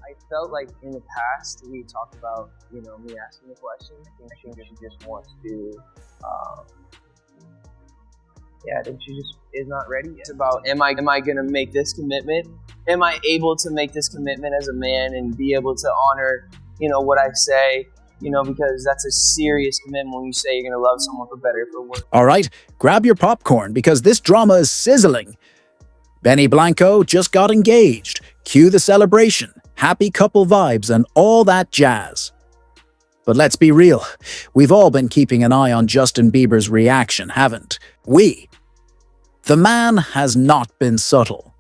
I felt like in the past we talked about, me asking the question. I think she just wants to, I think she just is not ready yet. It's about, am I going to make this commitment? Am I able to make this commitment as a man and be able to honor, what I say? Because that's a serious commitment when you say you're going to love someone for better, for worse. All right, grab your popcorn because this drama is sizzling. Benny Blanco just got engaged. Cue the celebration, happy couple vibes, and all that jazz. But let's be real, we've all been keeping an eye on Justin Bieber's reaction, haven't we? The man has not been subtle.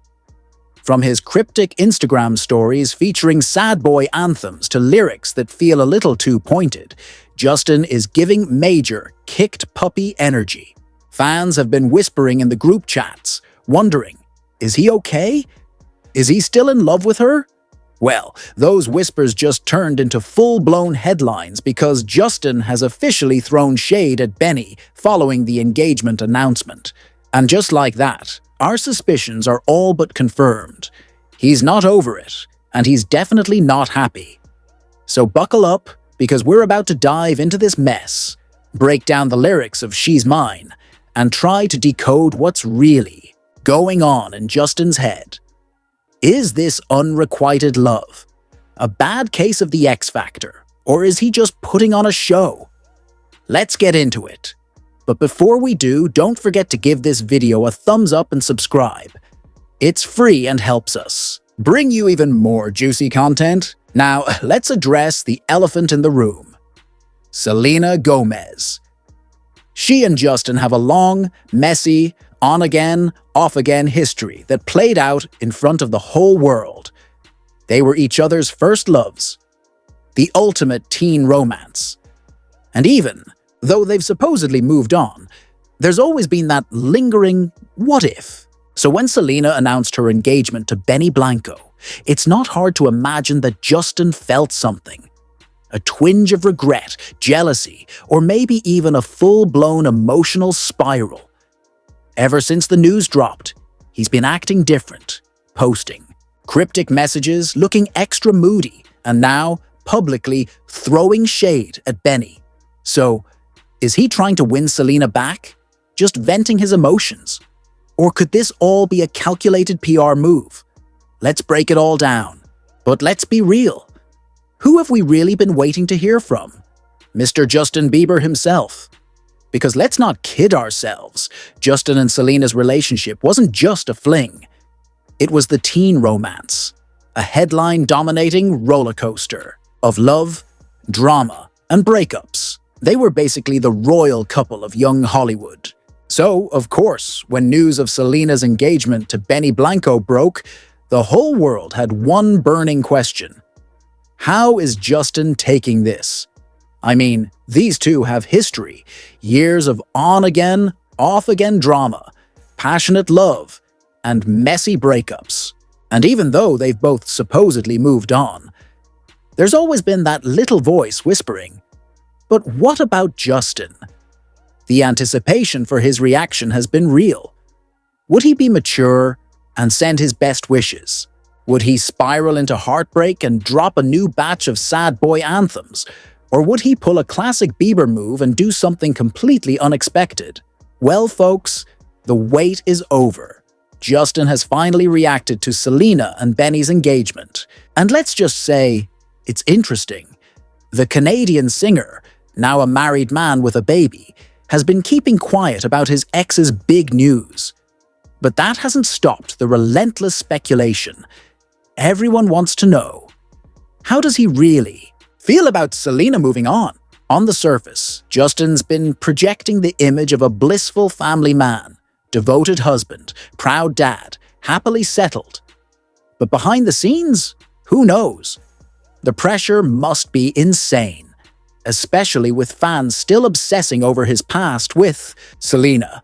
From his cryptic Instagram stories featuring sad boy anthems to lyrics that feel a little too pointed, Justin is giving major kicked puppy energy. Fans have been whispering in the group chats, wondering, is he okay? Is he still in love with her? Well, those whispers just turned into full-blown headlines because Justin has officially thrown shade at Benny following the engagement announcement. And just like that, our suspicions are all but confirmed. He's not over it, and he's definitely not happy. So buckle up, because we're about to dive into this mess, break down the lyrics of She's Mine, and try to decode what's really going on in Justin's head. Is this unrequited love a bad case of the X Factor, or is he just putting on a show? Let's get into it. But before we do, don't forget to give this video a thumbs up and subscribe. It's free and helps us bring you even more juicy content. Now, let's address the elephant in the room. Selena Gomez. She and Justin have a long, messy, on-again, off-again history that played out in front of the whole world. They were each other's first loves, the ultimate teen romance. And even though they've supposedly moved on, there's always been that lingering what if. So when Selena announced her engagement to Benny Blanco, it's not hard to imagine that Justin felt something. A twinge of regret, jealousy, or maybe even a full-blown emotional spiral. Ever since the news dropped, he's been acting different, posting cryptic messages, looking extra moody, and now publicly throwing shade at Benny. So, is he trying to win Selena back? Just venting his emotions? Or could this all be a calculated PR move? Let's break it all down. But let's be real. Who have we really been waiting to hear from? Mr. Justin Bieber himself. Because let's not kid ourselves, Justin and Selena's relationship wasn't just a fling. It was the teen romance, a headline-dominating roller coaster of love, drama, and breakups. They were basically the royal couple of young Hollywood. So, of course, when news of Selena's engagement to Benny Blanco broke, the whole world had one burning question. How is Justin taking this? I mean, these two have history, years of on-again, off-again drama, passionate love, and messy breakups. And even though they've both supposedly moved on, there's always been that little voice whispering, but what about Justin? The anticipation for his reaction has been real. Would he be mature and send his best wishes? Would he spiral into heartbreak and drop a new batch of sad boy anthems? Or would he pull a classic Bieber move and do something completely unexpected? Well, folks, the wait is over. Justin has finally reacted to Selena and Benny's engagement. And let's just say, it's interesting. The Canadian singer, now a married man with a baby, has been keeping quiet about his ex's big news. But that hasn't stopped the relentless speculation. Everyone wants to know, how does he really feel about Selena moving on? On the surface, Justin's been projecting the image of a blissful family man, devoted husband, proud dad, happily settled. But behind the scenes, who knows? The pressure must be insane, especially with fans still obsessing over his past with Selena.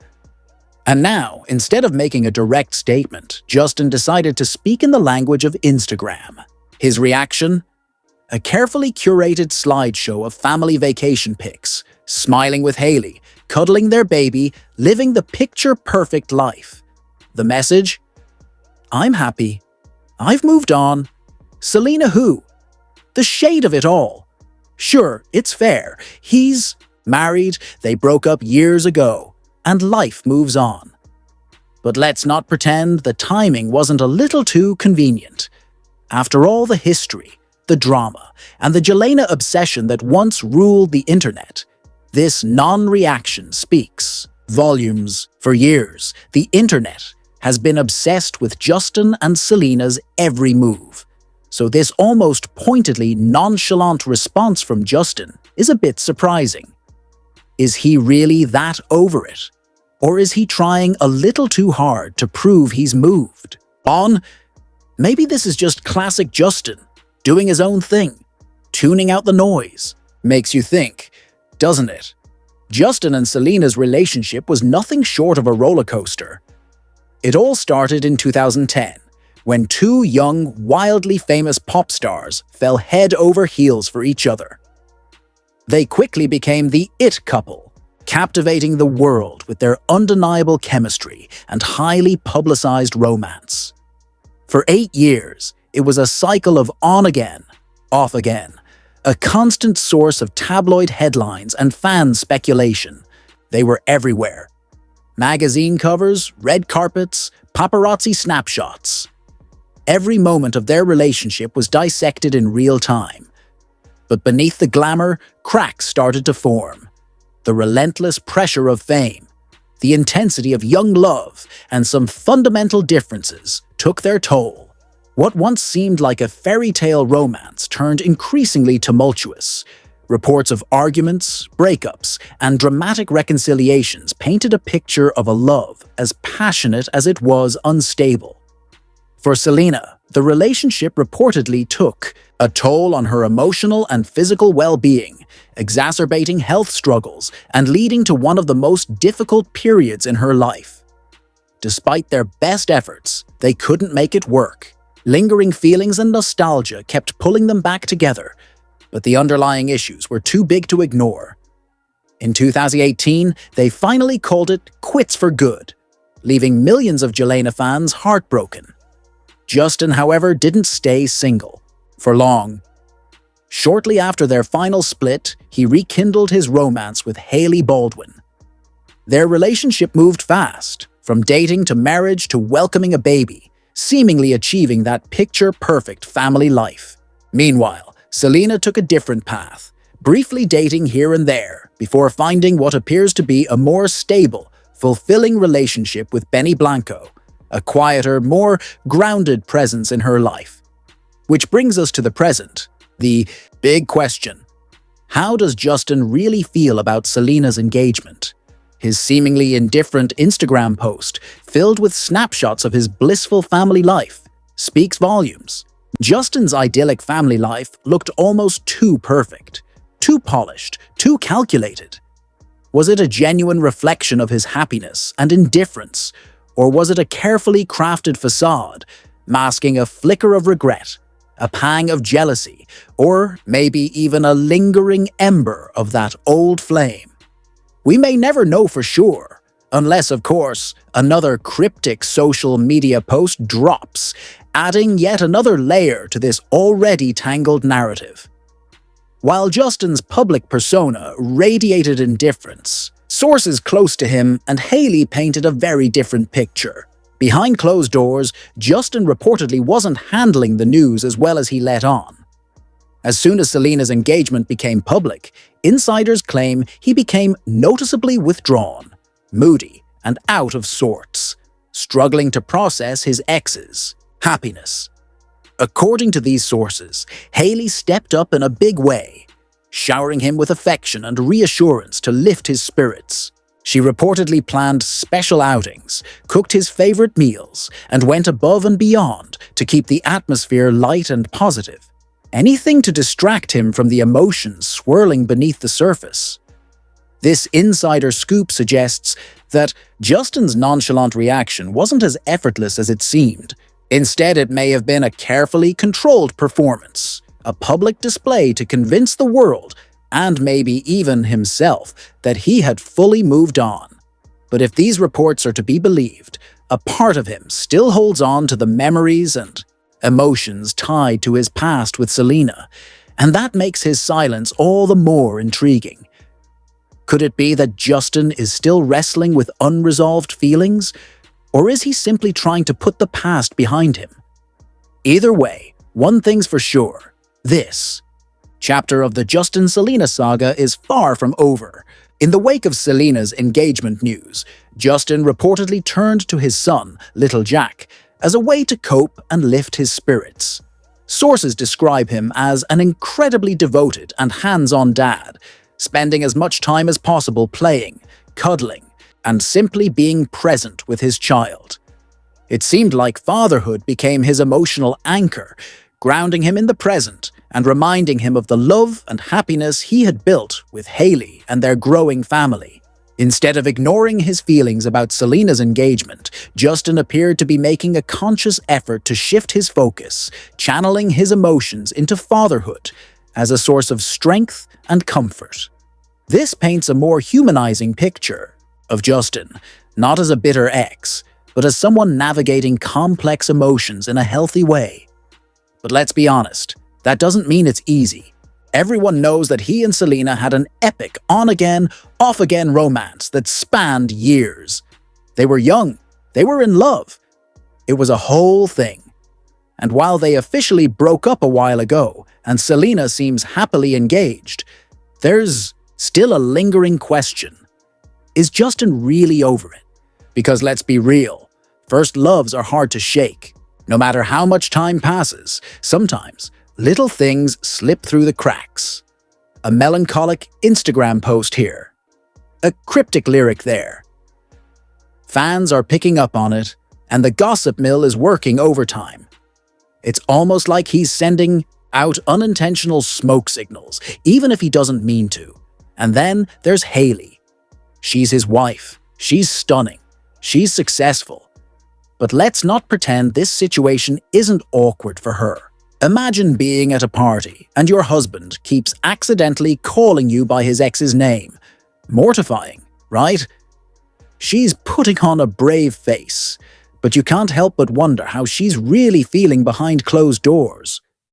And now, instead of making a direct statement, Justin decided to speak in the language of Instagram. His reaction? A carefully curated slideshow of family vacation pics, smiling with Hailey, cuddling their baby, living the picture-perfect life. The message? I'm happy. I've moved on. Selena who? The shade of it all. Sure, it's fair. He's married, they broke up years ago, and life moves on. But let's not pretend the timing wasn't a little too convenient. After all the history, the drama, and the Jelena obsession that once ruled the internet, this non-reaction speaks volumes. For years, the internet has been obsessed with Justin and Selena's every move. So this almost pointedly nonchalant response from Justin is a bit surprising. Is he really that over it? Or is he trying a little too hard to prove he's moved on? Maybe this is just classic Justin, doing his own thing, tuning out the noise. Makes you think, doesn't it? Justin and Selena's relationship was nothing short of a roller coaster. It all started in 2010, when two young, wildly famous pop stars fell head over heels for each other. They quickly became the it couple, captivating the world with their undeniable chemistry and highly publicized romance. For 8 years, it was a cycle of on again, off again, a constant source of tabloid headlines and fan speculation. They were everywhere. Magazine covers, red carpets, paparazzi snapshots. Every moment of their relationship was dissected in real time. But beneath the glamour, cracks started to form. The relentless pressure of fame, the intensity of young love, and some fundamental differences took their toll. What once seemed like a fairy tale romance turned increasingly tumultuous. Reports of arguments, breakups, and dramatic reconciliations painted a picture of a love as passionate as it was unstable. For Selena, the relationship reportedly took a toll on her emotional and physical well-being, exacerbating health struggles and leading to one of the most difficult periods in her life. Despite their best efforts, they couldn't make it work. Lingering feelings and nostalgia kept pulling them back together, but the underlying issues were too big to ignore. In 2018, they finally called it quits for good, leaving millions of Jelena fans heartbroken. Justin, however, didn't stay single for long. Shortly after their final split, he rekindled his romance with Hailey Baldwin. Their relationship moved fast, from dating to marriage to welcoming a baby, seemingly achieving that picture-perfect family life. Meanwhile, Selena took a different path, briefly dating here and there, before finding what appears to be a more stable, fulfilling relationship with Blanco, a quieter, more grounded presence in her life. Which brings us to the present, the big question. How does Justin really feel about Selena's engagement? His seemingly indifferent Instagram post, filled with snapshots of his blissful family life, speaks volumes. Justin's idyllic family life looked almost too perfect, too polished, too calculated. Was it a genuine reflection of his happiness and indifference, or was it a carefully crafted facade, masking a flicker of regret, a pang of jealousy, or maybe even a lingering ember of that old flame? We may never know for sure, unless, of course, another cryptic social media post drops, adding yet another layer to this already tangled narrative. While Justin's public persona radiated indifference, sources close to him and Hailey painted a very different picture. Behind closed doors, Justin reportedly wasn't handling the news as well as he let on. As soon as Selena's engagement became public, insiders claim he became noticeably withdrawn, moody, and out of sorts, struggling to process his ex's happiness. According to these sources, Hailey stepped up in a big way, showering him with affection and reassurance to lift his spirits. She reportedly planned special outings, cooked his favorite meals, and went above and beyond to keep the atmosphere light and positive. Anything to distract him from the emotions swirling beneath the surface. This insider scoop suggests that Justin's nonchalant reaction wasn't as effortless as it seemed. Instead, it may have been a carefully controlled performance, a public display to convince the world, and maybe even himself, that he had fully moved on. But if these reports are to be believed, a part of him still holds on to the memories and emotions tied to his past with Selena, and that makes his silence all the more intriguing. Could it be that Justin is still wrestling with unresolved feelings, or is he simply trying to put the past behind him? Either way, one thing's for sure: this chapter of the Justin-Selena saga is far from over. In the wake of Selena's engagement news, Justin reportedly turned to his son, Little Jack, as a way to cope and lift his spirits. Sources describe him as an incredibly devoted and hands-on dad, spending as much time as possible playing, cuddling, and simply being present with his child. It seemed like fatherhood became his emotional anchor, grounding him in the present and reminding him of the love and happiness he had built with Hailey and their growing family. Instead of ignoring his feelings about Selena's engagement, Justin appeared to be making a conscious effort to shift his focus, channeling his emotions into fatherhood as a source of strength and comfort. This paints a more humanizing picture of Justin, not as a bitter ex, but as someone navigating complex emotions in a healthy way. But let's be honest, that doesn't mean it's easy. Everyone knows that he and Selena had an epic on-again, off-again romance that spanned years. They were young, they were in love. It was a whole thing. And while they officially broke up a while ago, and Selena seems happily engaged, there's still a lingering question. Is Justin really over it? Because let's be real, first loves are hard to shake. No matter how much time passes, sometimes little things slip through the cracks. A melancholic Instagram post here. A cryptic lyric there. Fans are picking up on it, and the gossip mill is working overtime. It's almost like he's sending out unintentional smoke signals, even if he doesn't mean to. And then there's Hailey. She's his wife. She's stunning. She's successful. But let's not pretend this situation isn't awkward for her. Imagine being at a party and your husband keeps accidentally calling you by his ex's name. Mortifying, right? She's putting on a brave face, but you can't help but wonder how she's really feeling behind closed doors.